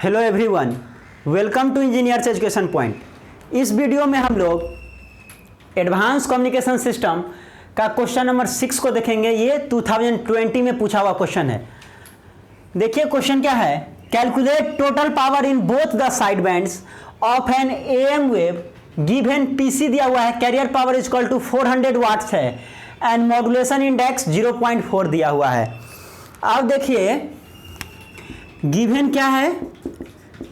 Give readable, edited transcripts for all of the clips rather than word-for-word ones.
Hello everyone, welcome to engineers education point. इस video में हम लोग एडवांस कम्युनिकेशन सिस्टम का क्वेश्चन नंबर 6 को देखेंगे। ये 2020 में पूछा हुआ क्वेश्चन है। देखिए क्वेश्चन क्या है, calculate total power in both the side bands of an AM wave given PC दिया हुआ है, carrier power is equal to 400 watts है एंड मॉड्यूलेशन इंडेक्स 0.4 दिया हुआ है। अब देखिए गिवन क्या है,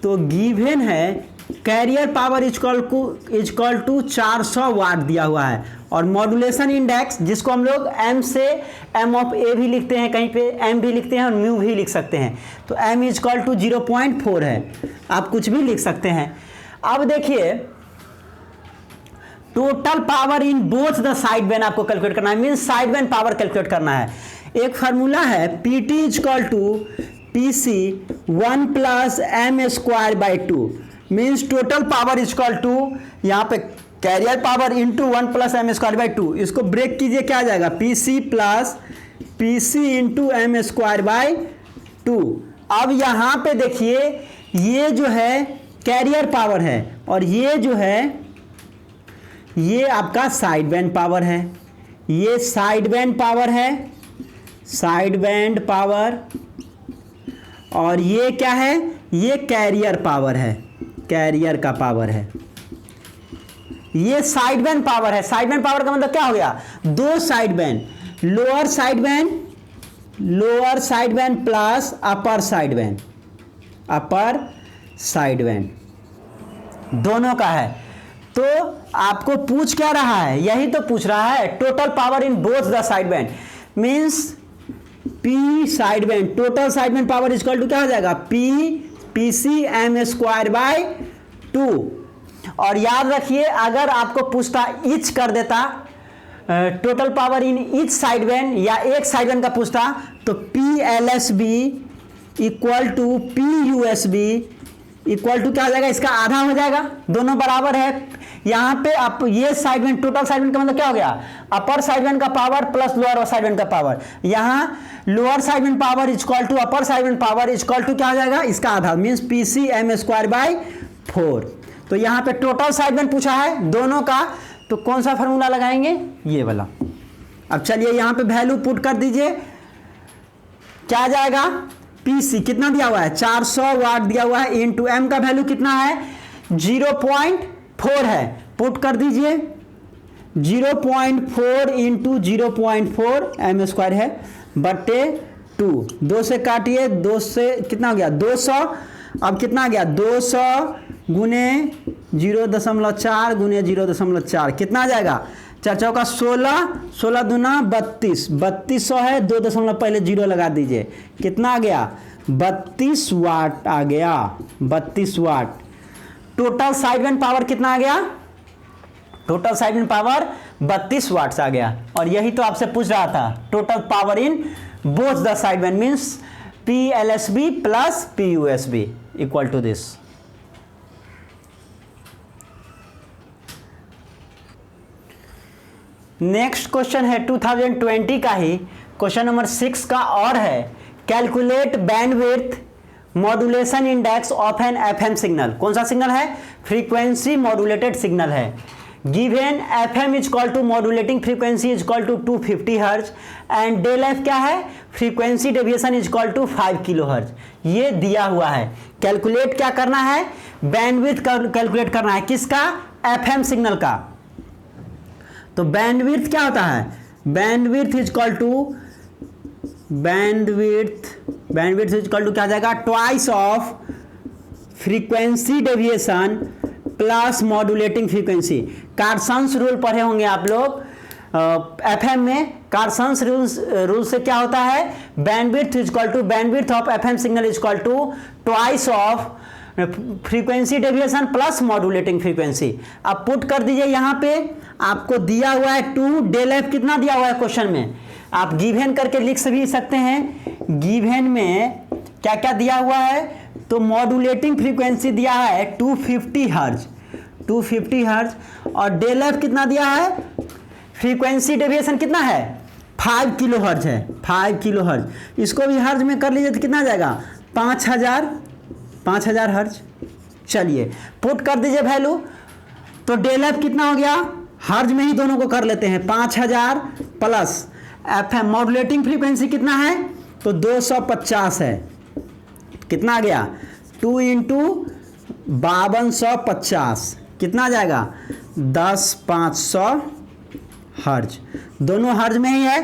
तो गिवन है कैरियर पावर इजकल टू 400 वाट दिया हुआ है और मॉड्यूलेशन इंडेक्स जिसको हम लोग एम से एम ऑफ ए भी लिखते हैं, कहीं पे एम भी लिखते हैं और म्यू भी लिख सकते हैं, तो एम इजकल टू 0.4 है। आप कुछ भी लिख सकते हैं। अब देखिए total power in both the side band आपको कैलकुलेट करना है, means side band power calculate करना है। एक फार्मूला है PT equal to PC 1 plus M square by 2, means total power equal to यहाँ पे carrier power into 1 plus M square by 2। इसको ब्रेक कीजिए, क्या आ जाएगा, PC plus PC into M square by 2। अब यहाँ पे देखिए ये जो है कैरियर पावर है और ये जो है ये आपका साइड बैंड पावर है, ये साइड बैंड पावर है, साइड बैंड पावर, और ये क्या है, ये कैरियर पावर है, कैरियर का पावर है। ये साइड बैंड पावर है। साइड बैंड पावर का मतलब क्या हो गया, दो side band, lower side band plus अपर साइड बैंड, अपर साइड बैंड दोनों का है। तो आपको पूछ क्या रहा है, यही तो पूछ रहा है, total power in both the side band, means P side band, total side band power equal to क्या हो जाएगा, P PC M square by 2। और याद रखिए अगर आपको पूछता ईच कर देता total power in each side band या एक साइड बैंड का पूछता तो P L S B equal to P U S B equal to क्या हो जाएगा, इसका आधा हो जाएगा, दोनों बराबर है। यहाँ पे आप ये side band, total side band का मतलब क्या हो गया, अपर साइड बैंड का power plus lower side band का पावर। यहाँ lower side band power equal to upper side band power equal to क्या हो जाएगा, इसका आधा, means PC M square by 4। तो यहाँ पे टोटल साइड बैंड पूछा है दोनों का, तो कौन सा फॉर्मूला लगाएंगे, ये वाला। अब चलिए यहाँ पे वैल्यू पुट कर दीजिए, क्या आ जाएगा, पीसी कितना दिया हुआ है, 400 वाट दिया हुआ है, इनटू एम का वैल्यू कितना है, 0.4 है, पुट कर दीजिए 0.4 इंटू 0.4 एम स्क्वायर है बटे 2, 2 से काटिए, 2 से कितना हो गया 200। अब कितना आ गया 200 गुने 0.4 गुने 0.4 कितना आ जाएगा, 4 चौका 16, 16 दूना 32, 3200 है, 2 दशमलव पहले 0 लगा दीजिए, कितना आ गया 32 वाट आ गया, 32 watt. Total side band power कितना आ गया, total side band power 32 watts आ गया। और यही तो आपसे पूछ रहा था, total power in both the side band means P L S B plus P U S B equal to this. Next question है 2020 का ही, क्वेश्चन नंबर 6 का, और है calculate bandwidth modulation index of an FM signal. कौन सा signal है, frequency modulated signal है। Given FM is equal to modulating frequency is equal to 250 hertz and del F क्या है, frequency deviation is equal to 5 kilo hertz. ये दिया हुआ है, कैलकुलेट क्या करना है, बैंडविड्थ कैलकुलेट करना है, किसका, एफएम सिग्नल का। तो बैंडविड्थ क्या होता है, bandwidth is equal to bandwidth is equal to क्या आ जाएगा, twice of frequency deviation plus modulating frequency. Carson's rule पढ़े होंगे आप लोग एफएम में। कार्सन्स रूल से क्या होता है, bandwidth is equal to bandwidth of FM signal is equal to twice of frequency deviation plus modulating frequency. अब पुट कर दीजिए, यहाँ पे आपको दिया हुआ है 2, डेल एफ कितना दिया हुआ है क्वेश्चन में, आप गिवन करके लिख भी सकते हैं। गिवन में क्या क्या दिया हुआ है, तो मॉड्यूलेटिंग फ्रीक्वेंसी दिया है 250 हर्ट्ज, 250 हर्ट्ज, और डेल एफ कितना दिया है, फ्रीक्वेंसी डेविएशन कितना है, 5 किलो हर्ट्ज है, 5 किलो हर्ट्ज। इसको भी हर्ट्ज में कर लीजिए तो कितना आ जाएगा, 5000 5000 हर्ज। चलिए पुट कर दीजिए वैल्यू, तो डेल एफ कितना हो गया, हर्ज में ही दोनों को कर लेते हैं, 5000 plus F M, modulating frequency कितना है, तो 250 है, कितना आ गया 2 × 5250 कितना आ जाएगा 10,500 हर्ज, दोनों हर्ज में ही है,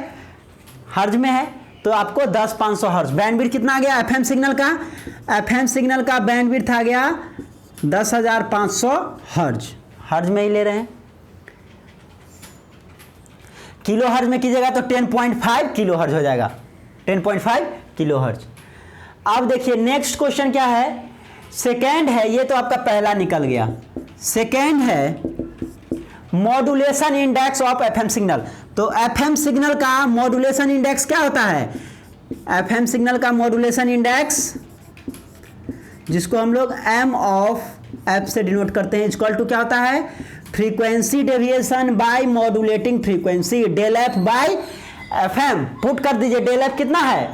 हर्ज में है तो आपको 10,500 हर्ज। बैंडविड्थ कितना आ गया एफएम सिग्नल का, एफएम सिग्नल का बैंडविड्थ आ गया 10,500 हर्ज, हर्ज में ही ले रहे हैं। किलो हर्ज में कीजिएगा तो 10.5 किलो हर्ज हो जाएगा, 10.5 किलो हर्ज। अब देखिए नेक्स्ट क्वेश्चन क्या है, सेकेंड है, ये तो आपका पहला निकल गया। सेकेंड है modulation index of FM signal. तो एफएम सिग्नल का मॉड्यूलेशन इंडेक्स क्या होता है, एफएम सिग्नल का मॉड्यूलेशन इंडेक्स जिसको हम लोग एम ऑफ एफ से डिनोट करते हैं, इक्वल टू क्या होता है, frequency deviation by modulating frequency, del F by FM. Put कर दीजिए, डेल एफ कितना है,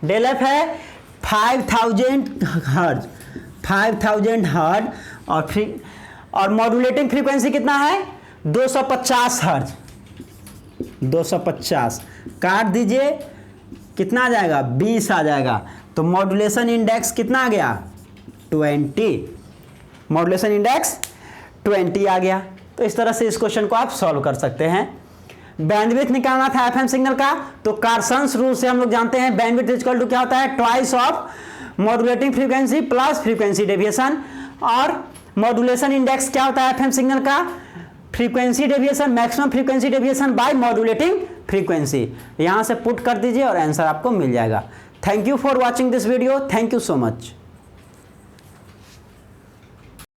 डेल एफ है 5000 हर्ज, 5000 हर्ज, और मॉड्यूलेटिंग फ्रीक्वेंसी कितना है 250 हर्ज, 250 काट दीजिए कितना आ जाएगा 20 आ जाएगा, तो मॉड्यूलेशन इंडेक्स कितना आ गया 20, मॉड्यूलेशन इंडेक्स 20 आ गया। तो इस तरह से इस क्वेश्चन को आप सॉल्व कर सकते हैं। बैंडविड्थ निकालना था एफएम सिग्नल का, तो कार्सन्स रूल से हम लोग जानते हैं बैंडविड्थ इक्वल टू क्या होता है, twice of modulating frequency plus frequency deviation, और मॉड्यूलेशन इंडेक्स क्या होता है एफएम सिग्नल का, frequency deviation, maximum frequency deviation by modulating frequency. यहां से पुट कर दीजिए और आंसर आपको मिल जाएगा। Thank you for watching this video, thank you so much.